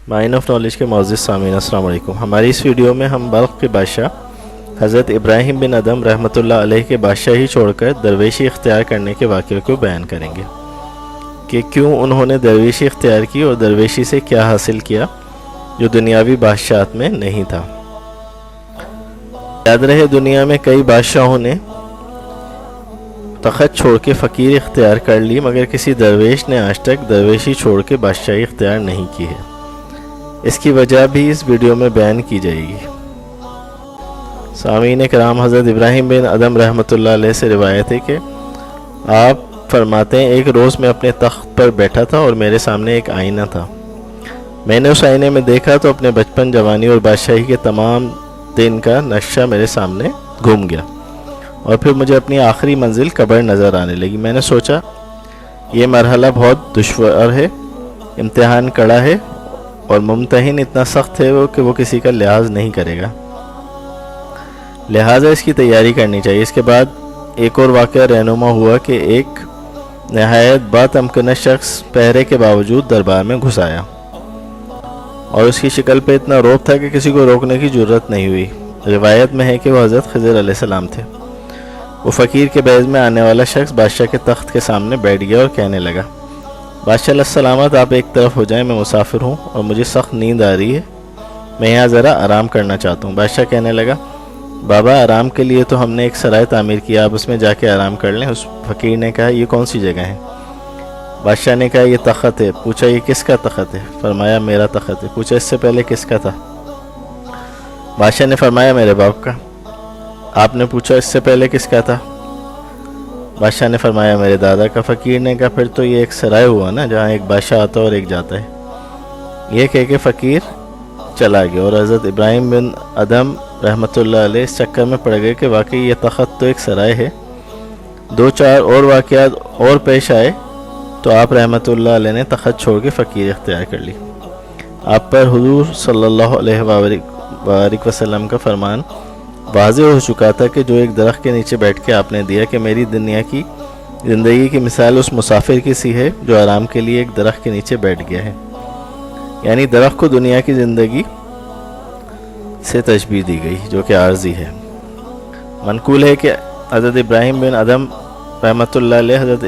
Mine of knowledge के मोअज़्ज़िज़ सामीन अस्सलाम वालेकुम। हमारी इस वीडियो में हम बल्ख के बादशाह हज़रत इब्राहिम बिन अदम रहमतुल्लाह अलैह के बादशाही छोड़कर दरवेशी इख्तियार करने के वाक़े को बयान करेंगे कि क्यों उन्होंने दरवेशी इख्तियार की और दरवेशी से क्या हासिल किया जो दुनियावी बादशाहत में नहीं था। याद रहे, दुनिया में कई बादशाहों ने तख़त छोड़ के फ़कीर इख्तियार कर ली, मगर किसी दरवेश ने आज तक दरवेशी छोड़ के बादशाही इख्तियार नहीं की है। इसकी वजह भी इस वीडियो में बयान की जाएगी। सामीन कराम, हज़रत इब्राहिम बिन अदम रहमतुल्लाह अलैह से रिवायत है कि आप फरमाते हैं, एक रोज़ मैं अपने तख्त पर बैठा था और मेरे सामने एक आईना था। मैंने उस आईने में देखा तो अपने बचपन, जवानी और बादशाही के तमाम दिन का नक्शा मेरे सामने घूम गया और फिर मुझे अपनी आखिरी मंजिल कब्र नज़र आने लगी। मैंने सोचा ये मरहला बहुत दुश्वार है, इम्तिहान कड़ा है और मुमतहिन इतना सख्त है कि वो किसी का लिहाज नहीं करेगा, लिहाजा इसकी तैयारी करनी चाहिए। इसके बाद एक और वाक़या रहनुमा हुआ कि एक नहायत बातमकन शख्स पहरे के बावजूद दरबार में घुस आया और उसकी शक्ल पे इतना रौब था कि किसी को रोकने की ज़रूरत नहीं हुई। रिवायत में है कि वो हज़रत खिज़र अलैहिस्सलाम थे। वो फ़कीर के बैज़ में आने वाला शख्स बादशाह के तख्त के सामने बैठ गया और कहने लगा, बादशाह अलैहिस्सलामत, आप एक तरफ हो जाएं, मैं मुसाफिर हूँ और मुझे सख्त नींद आ रही है, मैं यहाँ ज़रा आराम करना चाहता हूँ। बादशाह कहने लगा, बाबा, आराम के लिए तो हमने एक सराय तामीर किया, आप उसमें जाके आराम कर लें। उस फ़कीर ने कहा, ये कौन सी जगह है? बादशाह ने कहा, ये तख़त है। पूछा, ये किसका तख़त है? फरमाया, मेरा तख़त है। पूछा, इससे पहले किसका था? बादशाह ने फरमाया, मेरे बाप का। आपने पूछा, इससे पहले किसका था? बादशाह ने फरमाया, मेरे दादा का। फ़कीर ने कहा, फिर तो ये एक सराय हुआ ना, जहाँ एक बादशाह आता और एक जाता है। ये कह के फ़कीर चला गया और हज़रत इब्राहिम बिन अदम रहमतुल्लाह अलैह इस चक्कर में पड़ गए कि वाकई ये तख़त तो एक सराय है। दो चार और वाक़यात और पेश आए तो आप रहमतुल्लाह अलैह ने तख़त छोड़ के फ़कीर इख्तियार कर ली। आप पर हुज़ूर सल्लल्लाहु अलैहि वसल्लम का फरमान वाज़ेह हो चुका था कि जो एक दरख्त के नीचे बैठ के आपने दिया कि मेरी दुनिया की ज़िंदगी की मिसाल उस मुसाफिर की सी है जो आराम के लिए एक दरख्त के नीचे बैठ गया है। यानी दरख्त को दुनिया की ज़िंदगी से तशबीह दी गई जो कि आर्जी है। मनकूल है कि हज़रत इब्राहिम बिन अदम रहमतुल्लाह अलैह हज़रत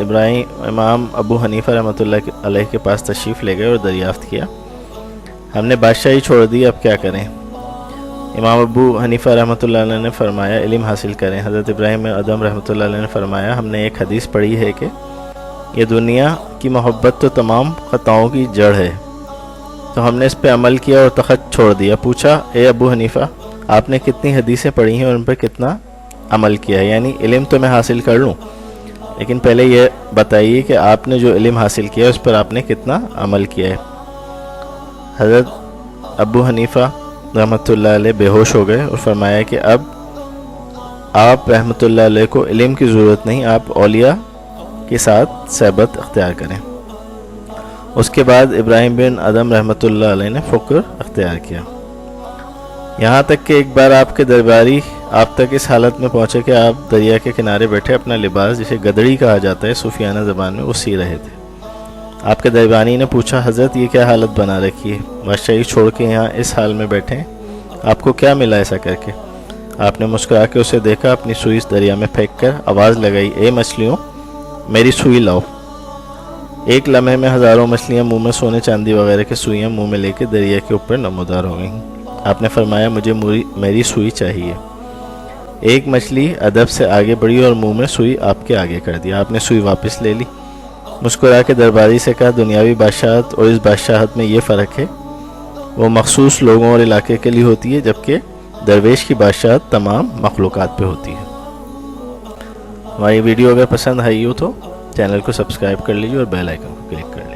इमाम अबू हनीफ़ा रहमतुल्लाह अलैह के पास तशरीफ़ ले गए और दरियाफ़्त किया, हमने बादशाही छोड़ दी, अब क्या करें? इमाम अबू हनीफ़ा रहमतुल्लाह अलैह ने फरमाया, इल्म हासिल करें। हज़रत इब्राहिम बिन अदम रहमतुल्लाह अलैह ने फरमाया, हमने एक हदीस पढ़ी है कि ये दुनिया की मोहब्बत तो तमाम ख़ताओं की जड़ है, तो हमने इस पे अमल किया और तख़त छोड़ दिया। पूछा, ए अबू हनीफ़ा, आपने कितनी हदीसें पढ़ी हैं और उन पर कितना अमल किया है? यानी इल्म तो मैं हासिल कर लूँ, लेकिन पहले ये बताइए कि आपने जो इल्म हासिल किया उस पर आपने कितना अमल किया है। हज़रत अबू हनीफ़ा रहमतुल्लाह अलैह बेहोश हो गए और फरमाया कि अब आप रहमतुल्लाह अलैह को इल्म की ज़रूरत नहीं, आप औलिया के साथ सहबत अख्तियार करें। उसके बाद इब्राहिम बिन अदम रहमतुल्लाह अलैह ने फ़ुक्र अख्तियार किया, यहाँ तक कि एक बार आपके दरबारी आप तक इस हालत में पहुँचे कि आप दरिया के किनारे बैठे अपना लिबास, जिसे गदड़ी कहा जाता है सूफियाना ज़बान में, वो सी रहे थे। आपके दरबानी ने पूछा, हज़रत, ये क्या हालत बना रखी है? बादशाही छोड़ के यहाँ इस हाल में बैठे हैं, आपको क्या मिला ऐसा करके? आपने मुस्कुरा के उसे देखा, अपनी सुई इस दरिया में फेंक कर आवाज़ लगाई, ए मछलियों, मेरी सुई लाओ। एक लम्हे में हज़ारों मछलियाँ मुंह में सोने चांदी वगैरह की सुइयाँ मुंह में लेकर दरिया के ऊपर नमूदार हो गईं। आपने फरमाया, मुझे मेरी सुई चाहिए। एक मछली अदब से आगे बढ़ी और मुंह में सुई आपके आगे कर दिया। आपने सुई वापस ले ली, मुस्कुरा के दरबारी से कहा, दुनियावी बादशाहत और इस बादशाहत में ये फ़र्क है, वो मखसूस लोगों और इलाके के लिए होती है, जबकि दरवेश की बादशाहत तमाम मखलूक़ात पे होती है। हमारी वीडियो अगर पसंद आई हो तो चैनल को सब्सक्राइब कर लीजिए और बेल आइकन को क्लिक करें।